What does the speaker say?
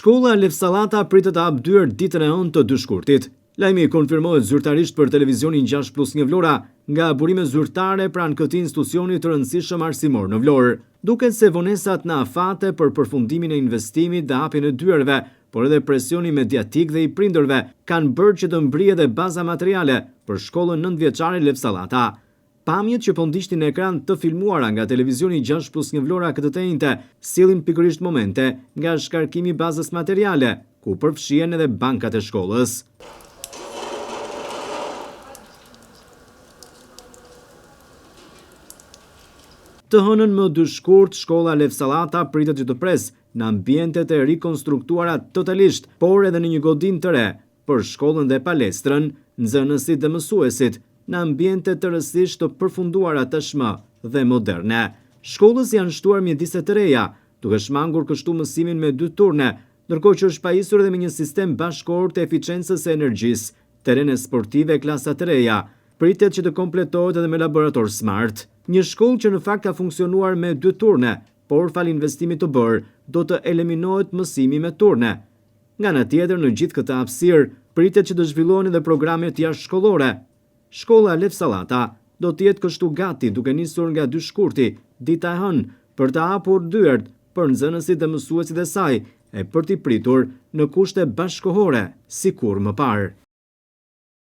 Shkolla Lev Sallata pritet të hapë dyert ditën e hënë të 2 shkurtit. Lajmi konfirmohet zyrtarisht për televizionin 6+1 Vlora nga burime zyrtare pranë këtij institucioni të rëndësishëm arsimor në Vlorë. Duket se vonesat në afate për përfundimin e investimit dhe hapjen e dyerve, por edhe presioni mediatik dhe i prindërve kanë bërë që të mbrije dhe baza materiale për shkollën 9-vjeçare Lev Sallata. Pamjet që po ndiqnin në ekran të filmuara nga televizioni 6+1 Vlora këtë të njëjtë sillin pikërisht momente nga shkarkimi i bazës materiale, ku përfshihen edhe bankat e shkollës. Të hënën më 2 shkurt, shkolla Lev Sallata pritet që të presë në ambientet e rikonstruktuara totalisht, por edhe në një godinë të re për shkollën dhe palestrën, nxënësit dhe mësuesit, në ambiente të rësisht të përfunduara tashmë dhe moderne. Shkollës janë shtuar mjediset të reja, duke shmangur kështu mësimin me 2 turne, ndërkohë që është pajisur edhe me një sistem bashkëkohor të eficiencës së energjisë, terene sportive e klasa të reja, pritet që të kompletohet edhe me laborator smart. Një shkollë që në fakt ka funksionuar me 2 turne, por fal investimit të bërë, do të eliminohet mësimi me turne. Nga ana tjetër, në gjithë këtë hapësirë, pritet që të zhvillohen edhe programet jashtëshkollore. Shkolla Lev Sallata do të jetë kështu gati duke nisur nga 2 shkurti, dita e hënë, për të hapur dyert për nxënësit dhe mësuesit e saj, e për t'i pritur në kushte bashkëkohore, sikur më parë.